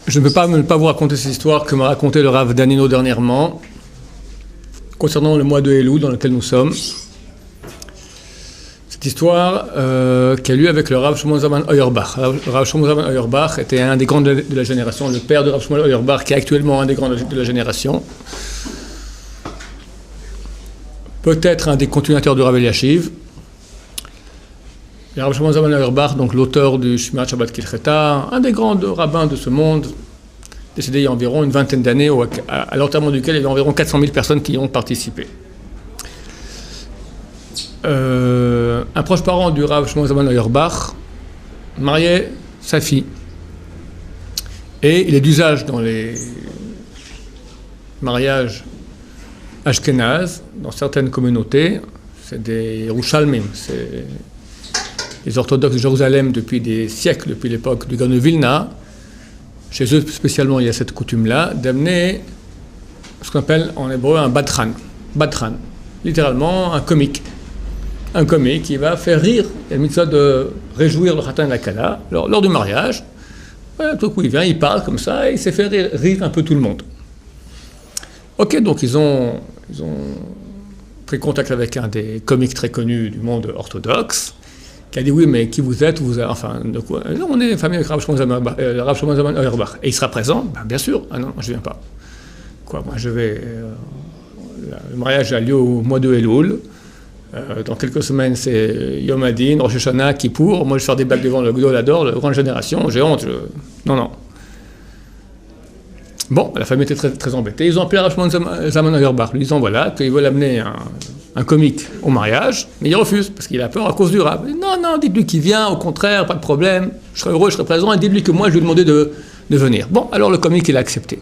Je ne peux pas ne pas vous raconter cette histoire que m'a raconté le Rav Danino dernièrement, concernant le mois de Elul dans lequel nous sommes. Cette histoire qui a lieu avec le Rav Shlomo Zalman Auerbach. Le Rav Shlomo Zalman Auerbach était un des grands de la génération, le père de Rav Shlomo Auerbach, qui est actuellement un des grands de la génération. Peut-être un des continuateurs du Rav Eliashiv. Le Rav Shlomo Zalman Auerbach, donc l'auteur du Shmirat Shabbat Kilcheta, un des grands rabbins de ce monde, décédé il y a environ une vingtaine d'années, à l'enterrement duquel il y avait environ 400 000 personnes qui y ont participé. Un proche parent du Rav Shlomo Zalman Auerbach mariait sa fille. Et il est d'usage dans les mariages ashkénazes, dans certaines communautés, c'est des Yerushalmim, c'est les orthodoxes de Jérusalem depuis des siècles, depuis l'époque du Gaon de Vilna. Chez eux spécialement, il y a cette coutume-là d'amener ce qu'on appelle en hébreu un badran. Badran, littéralement un comique. Un comique qui va faire rire. Il y a une mitzvah de réjouir le khatan et la kala lors du mariage. Voilà, tout coup, il vient, il parle comme ça et il s'est fait rire un peu tout le monde. Ok, donc ils ont pris contact avec un des comiques très connus du monde orthodoxe, qui a dit oui, mais qui vous êtes, enfin, de quoi? Non, on est famille avec Rav Shlomo Zalman Auerbach. Et il sera présent? Ben, bien sûr. Ah non, je ne viens pas. Quoi, moi je vais. Le mariage a lieu au mois de Elul. Dans quelques semaines, c'est Yom Adin, Rosh Hashanah, Kippour. Moi, je vais faire des blagues devant le Gdol Ador, la grande génération. J'ai honte. Non. Bon, la famille était très, très embêtée. Ils ont appelé Rav Shlomo Zalman Auerbach, lui disant voilà, qu'ils veulent amener un comique au mariage, mais il refuse, parce qu'il a peur à cause du Rav. Non, dites-lui qu'il vient, au contraire, pas de problème, je serai heureux, je serai présent, et dites-lui que moi, je lui ai demandé de venir. Bon, alors le comique, il a accepté.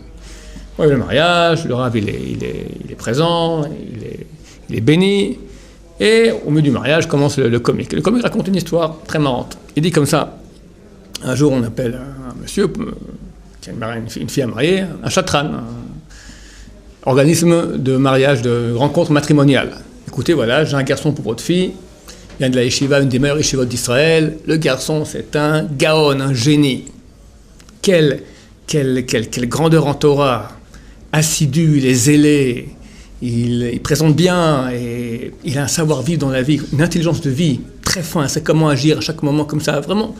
Ouais, le mariage, le Rav, il est présent, il est béni, et au milieu du mariage commence le comique. Le comique raconte une histoire très marrante. Il dit comme ça, un jour, on appelle un monsieur qui a une fille à marier, un chatran, un organisme de mariage, de rencontre matrimoniale. Écoutez, voilà, j'ai un garçon pour votre fille, il vient de la yeshiva, une des meilleures yeshivot d'Israël. Le garçon, c'est un gaon, un génie. Quelle grandeur en Torah, assidu, il est zélé, il présente bien, et il a un savoir-vivre dans la vie, une intelligence de vie très fin, c'est comment agir à chaque moment comme ça, vraiment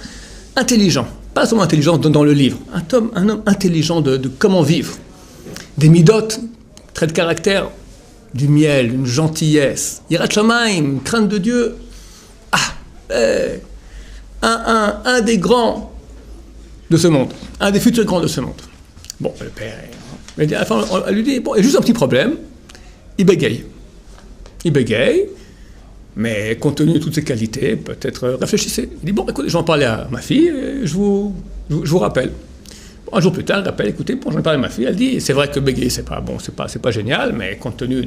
intelligent. Pas seulement intelligent dans le livre, un homme intelligent de comment vivre. Des midotes, traits de caractère, du miel, une gentillesse, yirat shamayim, une crainte de Dieu. Un des grands de ce monde, un des futurs grands de ce monde. Bon, le père, elle lui dit, bon, il y a juste un petit problème, il bégaye, mais compte tenu de toutes ses qualités, peut-être réfléchissez. Il dit, bon, écoutez, j'en parlais à ma fille, et je vous rappelle. Un jour plus tard, elle appelle, écoutez, j'en ai parlé à ma fille, elle dit, c'est vrai que bégayer, c'est pas génial, mais compte tenu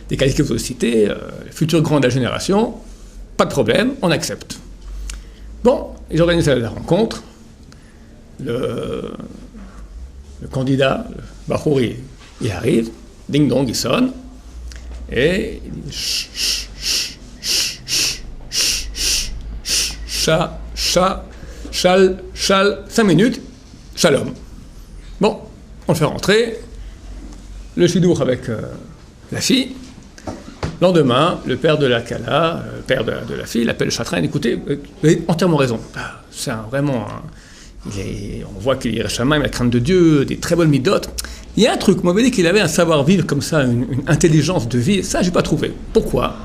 des qualités que vous citez, le futur grand de la génération, pas de problème, on accepte. Bon, ils organisent la rencontre, le candidat, le Bachouri, il arrive, ding dong, il sonne, et il dit, chal, 5 minutes, shalom. Bon, on le fait rentrer, le chidour avec la fille. Lendemain, le père de la Kala, le père de la fille, il appelle le chatran, écoutez, vous avez entièrement raison. C'est on voit qu'il est Rachama, il a la crainte de Dieu, des très bonnes midotes. Il y a un truc, moi, je dit qu'il avait un savoir-vivre comme ça, une intelligence de vie, ça, je n'ai pas trouvé. Pourquoi?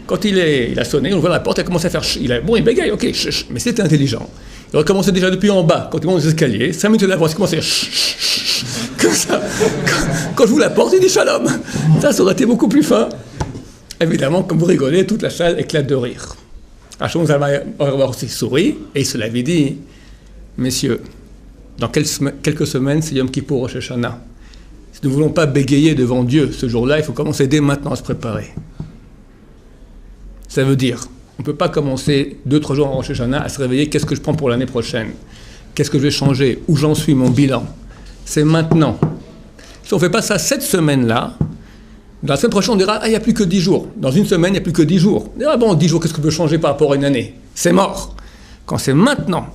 Quand il a sonné, on ouvre la porte, il a commencé à faire... il bégaye, ok, mais c'était intelligent. Il a commencé déjà depuis en bas, quand il monte les escaliers, 5 minutes d'avance, il commençait à comme ça. Quand je vous la porte, il dit shalom. Ça aurait été beaucoup plus fin. Évidemment, comme vous rigolez, toute la salle éclate de rire. Shlomo Zalman Auerbach aussi sourit, et il se l'avait dit, messieurs, dans quelques semaines, c'est Yom Kippour, Rosh Hashanah. Si nous ne voulons pas bégayer devant Dieu ce jour-là, il faut commencer dès maintenant à se préparer. Ça veut dire, on ne peut pas commencer 2-3 jours en Rosh Hashanah à se réveiller, qu'est-ce que je prends pour l'année prochaine? Qu'est-ce que je vais changer? Où j'en suis, mon bilan? C'est maintenant. Si on ne fait pas ça cette semaine-là, dans la semaine prochaine, on dira, il n'y a plus que 10 jours. Dans une semaine, il n'y a plus que 10 jours. On dira, bon, 10 jours, qu'est-ce que je peux changer par rapport à une année? C'est mort. Quand c'est maintenant,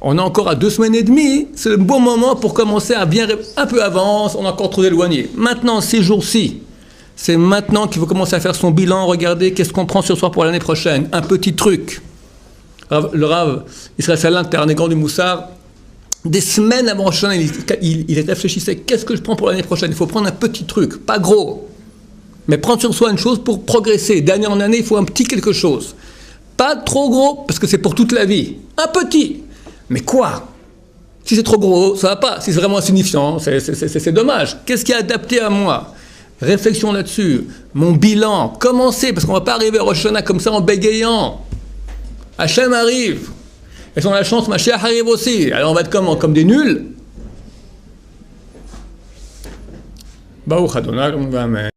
On est encore à 2 semaines et demie, c'est le bon moment pour commencer à bien, un peu avance, on est encore trop éloigné. Maintenant, ces jours-ci, c'est maintenant qu'il faut commencer à faire son bilan, regarder qu'est-ce qu'on prend ce soir pour l'année prochaine. Un petit truc. Le Rav Israël Salin, un grand du Moussard, des semaines avant Rosh Hashanah, il réfléchissait, qu'est-ce que je prends pour l'année prochaine? Il faut prendre un petit truc, pas gros, mais prendre sur soi une chose pour progresser. D'année en année, il faut un petit quelque chose. Pas trop gros, parce que c'est pour toute la vie. Un petit. Mais quoi? Si c'est trop gros, ça va pas. Si c'est vraiment insignifiant, c'est dommage. Qu'est-ce qui est adapté à moi? Réflexion là-dessus. Mon bilan, commencer, parce qu'on ne va pas arriver à Rosh Hashanah comme ça en bégayant. Hachem arrive. Et si on a la chance, Mashiach arrive aussi. Alors on va être comment? Comme des nuls? Baruch Adonai, Amen.